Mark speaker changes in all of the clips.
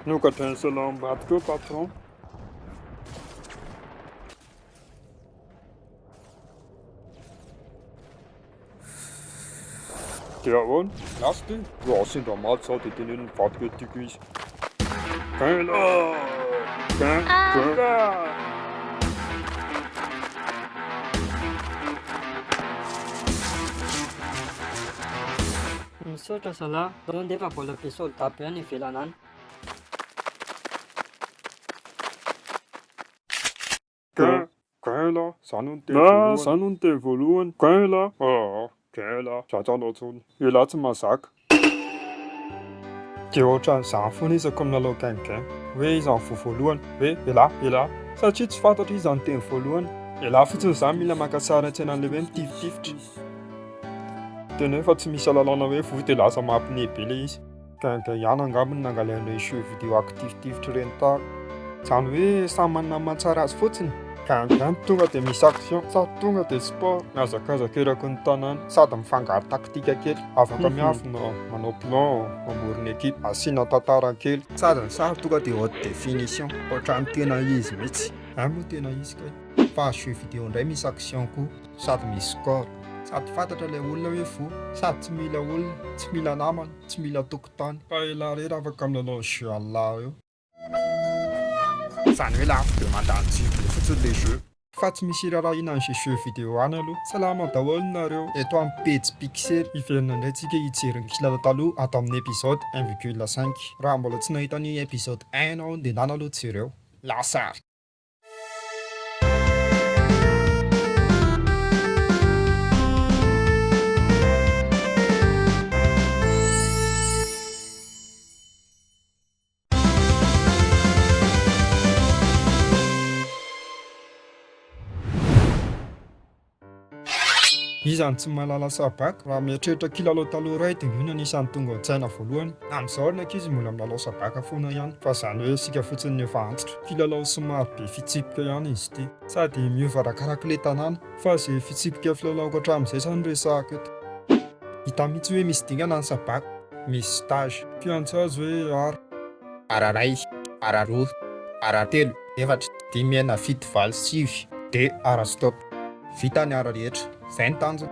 Speaker 1: Nunca tem salão bate patron. Der on, lass dig. Du har sind normal så det den en fattigvis. Kæler! Kæler!
Speaker 2: Misaotra zalahy, zaho ndefa mbola be solda be any ivelany any.
Speaker 1: Kæler, sanun te voalohany. Kæler! Kæler, satanao tsony. Ila tsy mazaka. Dia ohatran'izany foana izy ako milalao gaingain. Hoe izy amin'ny voalohany, hoe ela. Satria tsy fantatra izy amin'ny teny voalohany. Ela fotsiny izany mila maka sary an-tsaina an'ilay hoe mitifitifitra. Dia nefa tsy misy alalana hoe voy dia lasa mampine be ilay izy. Gaingain ihany angambany nangalain'ilay jeux vidéo akitifitifitra ireny tara. Izany hoe samy manana ny mahatsara azy fotsiny. Gaingain tonga dia misy action, sady tonga dia sport. Miazakazaka eraky ny tanàna, sady mifangaro taktika kely. Afaka miafina, manao plan, mamorona ekipa, asiana tantara kely. Sady ny sary tonga dia haute définition, ohatran'ny tena izy mihitsy. Moa tena izy kay. Fa jeux vidéo indray misy action koa, sady misy score. Sady fantatra ilay olona hoe vo, sady tsy mila olona, tsy mila namana, tsy mila tokotany. Fa ela rehetra afaka milalao jeu Allah eo. Izany hoe lafo dia mandany jiby fotsiny ilay jeu. Fa tsy misy rarahina an'izay jeux vidéo any aloha. Salama daholo nareo. Eto amin'ny page pixel. Iverina indray tsika hijery ny kilalao taloha ato amin'ny épisode 1,5. Raha mbola tsy nahita ny épisode 1 ianao dia nana aloha jereo. Lasary. Izany tsy mahalala sabaka raha mieritreritra kilalao taloha iray dia io no anisan'ny tonga an-tsaina voalohany. Amin'izao ny ankizy mbola milalao sabaka foana ihany, fa izany hoe sika fotsiny ny efa antitra. Kilalao somary be fitsipika ihany izy ity, sady miova arakaraka ilay tanàna, fa izay fitsipika filalaoko hatramin'izay izany resahako eto. Hita mihitsy hoe misy dingana ny sabaka, misy stage, fiantso azy hoe ara ray, ara roa, ara telo, efatra, dimy, enina, fito, valo, sivy, dia ara stop. Vita ny ara rehetra. Izay ny tanjona.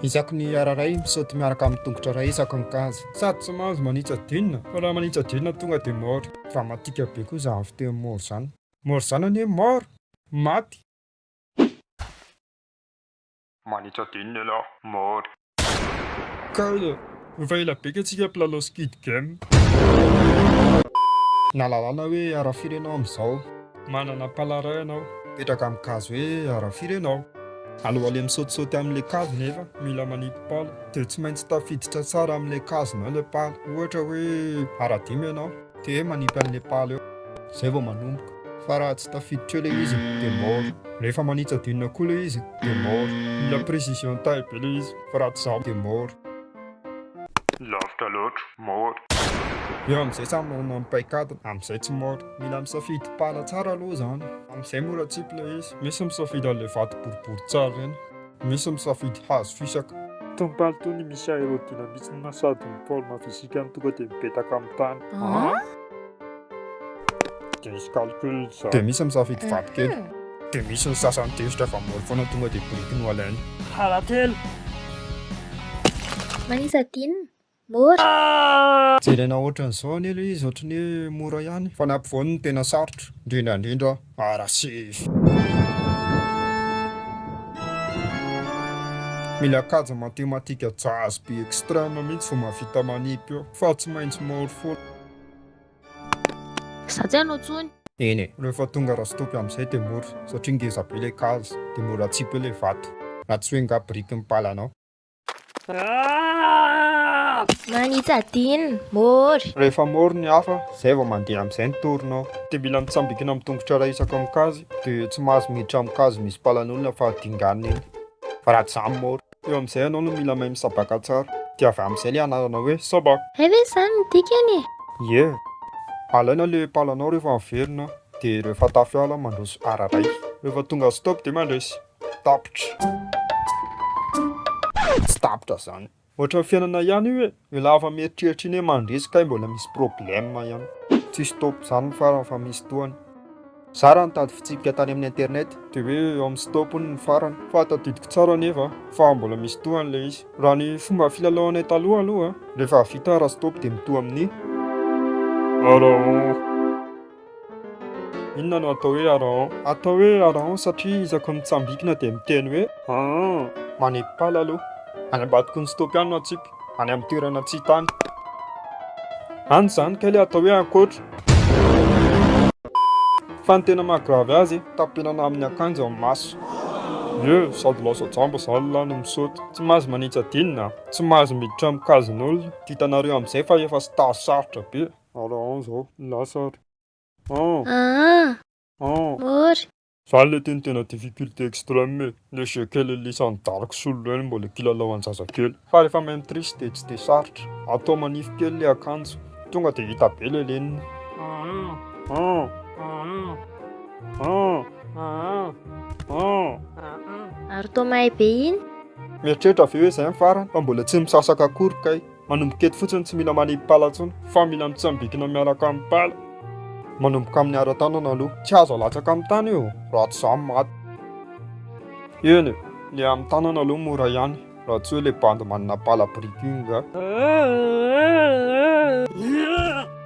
Speaker 1: Isako ny ara ray misaoty miaraka amin'ny tongotra ray isako ny kazy. Sady tsy mahazo manitsa-dinina, fa raha manitsa-dinina tonga dia mora. Dramatika be koa izany fiteny mora izany. Mora izany anie mora, maty. Manitsa-dinina aloha, mora. Kala, efa ela beka antsika mpilalao skid game. Nalalana hoe ara-firenao amin'izao. Manana palaray ianao. Petraka amin'ny kazo hoe ara-firenao. Aloha misaotisaoty amin'ilay kazo nefa, mila manipy pala. Dia tsy maintsy tafiditra tsara amin'ilay kazonao ilay pala. Ohatra hoe ara-dimy ianao, dia manipy an'ilay pala eo. Izay vao manomboka. Fa raha tsy tafiditra eo ilay izy, dia mora. Rehefa manitsa-dinina koa ilay izy, dia mora. Mila précision taille be ilay izy, fa raha tsy izao dia mora. Lavitra loatra, mora. Eo amin'izay samy manana ny paikadiny, amin'izay tsy mora. Mila misafidy pala tsara aloha izany. Amin'izay mora tsipy ilay izy. Misy misafidy an'ilay vato boribory tsara ireny. Misy misafidy hazo fisaka. Itony palitony misy aérodynamisme sady forme fizika ny tonga dia mipetaka amin'ny tany. Dia misy calcul izany. Dia misy misafidy vato kely. Dia misy ny sasany tezitra fa mora foana tonga dia biriky no alainy. Halatelo.
Speaker 3: Manitsa-dinina, mora.
Speaker 1: Jerena ohatran'izao anie ilay izy, ohatran'ny hoe mora ihany. Fa ny ampovoany no tena sarotra. Indrindra ara-sivy. Mila kaja matematika jazz be extrême mihitsy vao mahavita manipy eo. Fa tsy maintsy mora foana.
Speaker 3: Za tsy hanao tsony.
Speaker 1: Eny, rehefa tonga rastopy amin'izay dia mora. Satria ngeza be ilay kaza, dia mora tsipy ilay vato. Na tsy hoe nga biriky ny palanao.
Speaker 3: Manitsa-dinina, mora.
Speaker 1: Rehefa mora ny hafa, izay vao mandeha amin'izay ny torinao. Dia mila mitsambikina amin'ny tongotra iray isaka amin'ny kazy, dia tsy mahazo miditra amin'ny kazy misy palan'olona fa dinganina iny. Fa raha tsy izany mora. Eo amin'izay ianao no mila mahay misabaka tsara. Dia avy amin'izay ilay anarana hoe sabaka.
Speaker 3: Hay ve izany ny dikany?
Speaker 1: Ie. Alaina ilay palanao rehefa miverina, dia rehefa tafiala mandroso ara ray. Rehefa tonga stop dia mandresy. Tapitra. Tsy tapitra izany. Ohatra ny fiainana ihany io hoe, ela afa mieritreritra iny hoe mandresy kay mbola misy problème ihany. Tsy stop zany farany fa misy toany. Zara nitady fitsipika tany amin'ny internet dia hoe amin'ny stopony ny farany fa tadidiko tsara nefa fa mbola misy toany ilay izy. Raha ny fomba filalaovanay taloha aloha rehefa vita raha stop dia mitoha amin'ny araon. Inona no atao hoe araon? Atao hoe araon satria izaka mitsambikina dia miteny hoe manepala aloha. Any ambadiko ny stop ihany no atsipy, any amin'ny toerana tsy tany. Any zany ka ilay atao hoe ankoatra. Fa ny tena mahagravy azy, tapenana amin'ny akanjo amin'ny maso. Sady lasa jamba zany lahy no misaoty. Tsy mahazo manitsy-adinina, tsy mahazo miditra amin'ny kazon'olona. Ditanareo amin'izay fa efa stage sarotra be. Araon zao, lasary.
Speaker 3: Mora.
Speaker 1: Zany le tena difficulté extrême. Le jeu kely lisan'ny Dark Souls reny mbola kilalao an-jazakely. Fa rehefa main-triche dia tsy dia sarotra. Atao manify kely le akanjo. Tonga dia hita be le leniny.
Speaker 3: Ary tao mahay be iny?
Speaker 1: Mieritreritra avy eo hoe izay ny farany fa mbola tsy misasaka akory kay. Manomboka eto fotsiny tsy mila manipy pala intsony fa mila mitsambikina miaraka amin'ny pala. Manomboka amin'ny ara-tanana aloha. Tsy azo alatsaka amin'ny tany io, raha tsy izany maty. Eny, le amin'ny tanana aloha mora ihany. Raha tsy hoe le bandy manana pala brikinga.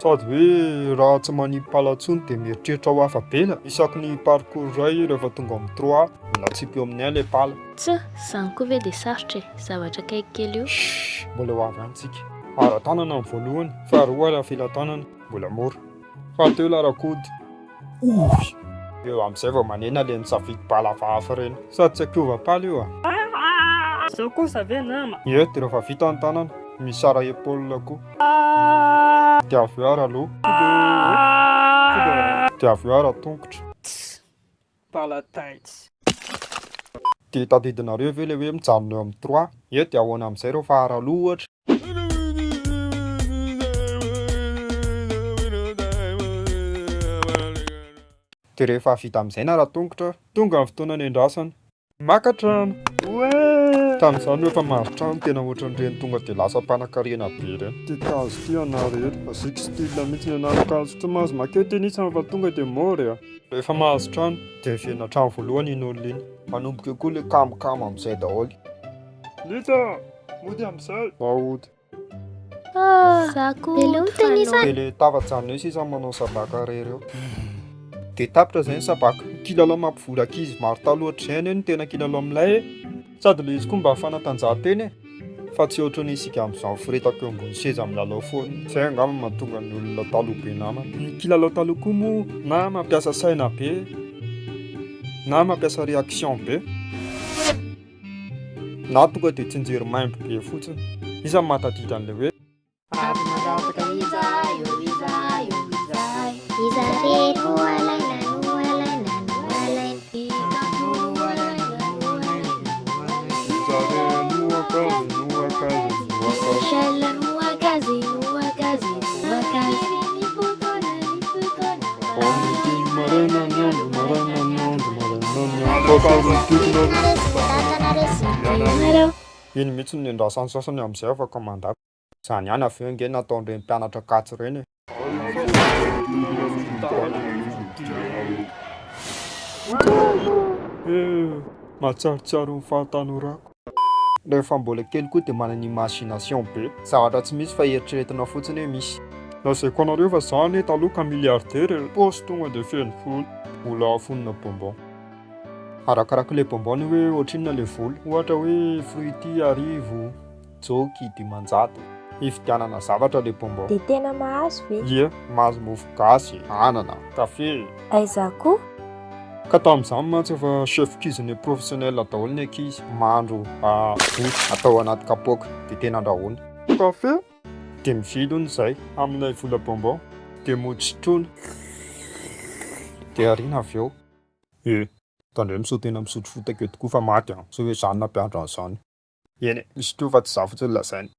Speaker 1: Sady hoe raha tsy manipy pala intsony dia mieritreritra ho hafa be la. Isaky ny parcours iray rehefa tonga amin'ny 3 mila tsipy eo amin'ny le pala.
Speaker 3: Izany koa ve dia sarotra e, zavatra kaiky kely io.
Speaker 1: Mbola ho avy antsika. Ara-tanana amin'ny voalohany, faharoa la filan-tanana, mbola mora. Fahateo larakody. Eo amin'izay vao manena le nisafidy pala hafa ireny. Sady tsy akiova pala io
Speaker 2: Zao kosa ve nama?
Speaker 1: Dia rehefa vita ny tanana, misy sara épaule koa. Dia avy eo ara-loha. Dia avy eo ara-tongotra.
Speaker 2: Pala taitsy.
Speaker 1: Dia tadidinareo ve le hoe mijanona eo amin'ny 3? Dia ahoana amin'izay rehefa ara-loha ohatra. Dia rehefa vita amin'izay na ara-tongotra, tonga amin'ny fotoana ny andrasana. Maka trano. Tamin'izany rehefa mahazo trano tena ohatran'ireny tonga dia lasa mpanan-karena be ireny. Ty kazo ty anareo, asiako style mihitsy ny anarakazo. Tsy mahazo makety inisany fa tonga dia mora. Rehefa mahazo trano dia hiviana trano voalohany iny olona iny. Manomboka koa le kamokamo amin'izay daholo. Lita, mody amin'izay. Mahody.
Speaker 3: Zako tenisany.
Speaker 1: Dia le tafajanona eo sisa manao sabaka rereo. Dia tapitra izay ny sabaka. Kilalao mampivory ankizy maro taloha ohatr'izay no tena kilalao amin'ilay. Sady le izy koa mba fanatanjahantena e. Fa tsy ohatran'ny isika amin'izao firetaka eo ambony seza milalao foana. Izay angamba mahatonga ny olona taloha be namana. Ny kilalao taloha koa moa na mampiasa saina be na mampiasa réaction be na tonga dia tsinjery maimbo be fotsiny. Iza mahatadida an'ilay hoe iny mihitsy ny andrasan'ny sasany amin'izay afaka mandako. Izany ihany avy eo nge nataon'ireny mpianatra katsy ireny. Matsaritsaro ny fahatanorako. Rehefa mbola kely koa dia manana imagination be. Zavatra tsy misy fa eritreretina fotsiny hoe misy. Lazaiko anareo fa izany taloha ka milliardaire paosy tonga dia feno vola. Vola afonina bonbon. Arakaraka le bonbon hoe ohatrinona le vola. Ohatra hoe fruity arivo, joky dimanjato. Ividianana zavatra le bonbon.
Speaker 4: Dia tena mahazo ve?
Speaker 1: Mahazo mofo gasy, anana, kafe.
Speaker 4: Aiza koa?
Speaker 1: Ka tamin'izany mantsy efa chef cuisinier professionnel daholo ny ankizy. Mahandro vosy atao anaty kapoaka dia tena andrahoana. Kafe dia mividy hono izay amin'ilay vola bonbon. Dia mody sotroina. Dia ariana avy eo. Tandray misao tena misotro fotaka eo tokoa fa maty so hoe izany nampiandra an'izany. Eny, misy teo fa tsy za fotsiny lazainy.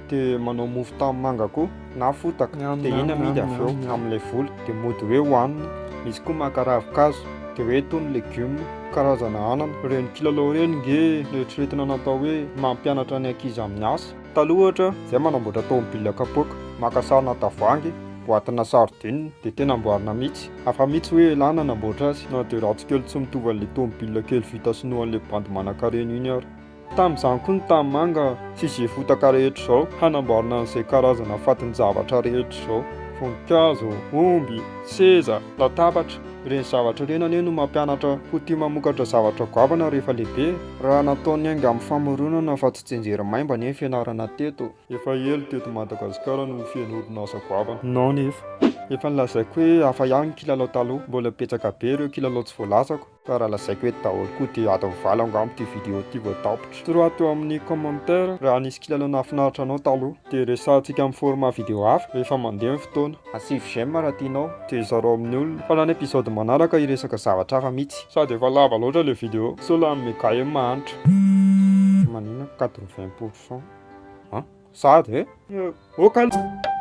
Speaker 1: Dia manao mofo tanimanga koa na fotaka. Dia iny amidy avy eo amin'ilay vola. Dia mody hoe hohanina. Misy koa maka ravin-kazo. Dia hoe tony legioma, karazana anana. Ireny kilalao ireny nge eritreretina natao hoe mampianatra ny ankizy amin'ny asa. Taloha ohatra izay manamboatra tômôbila kapoaka, maka sarina tavoahangy boatina sardine dia tena amboarina mihitsy hafa mihitsy hoe lana namboatra azy na dia ratsy kely tsy mitovy an'ilay tomobile kely vita sinoan'ilay bandy manan-karena iny ary tamin'izany koa ny tanimanga sy izay fotaka rehetra izao hanamboarana an'izay karazana fatin-javatra rehetra izao voninkazo, omby, seza, latabatra ireny zavatra ireny anie no mampianatra ho tia mamokatra zavatra goavana rehefa lehibe raha nataony hainga amin'ny famoronana fa tsy tsenjeri-maimba ny fianarana teto efa elo teto Madagasikara no feno orinasa goavana non nefa efa nilazaiko hoe hafa ihany kilalao taloha mbola petsaka be ireo kilalao tsy voalazako ka raha lazaiko hoe daholo koa dia ady mivaly angamba ity vidéo ity voatapitra toroa teo amin'ny commentaire raha nisy kilalao nahafinaritra anao taloha dia resahantsika amin'ny format vidéo hafa rehefa mandeha ny fotoana asivy j'aime raha tianao dia zarao amin'ny olona fa lany épisode manaraka hiresaka zavatra hafa mihitsy sady efa lava loatra ilay vidéo so la megay mahanitra manina 80% sady oh calme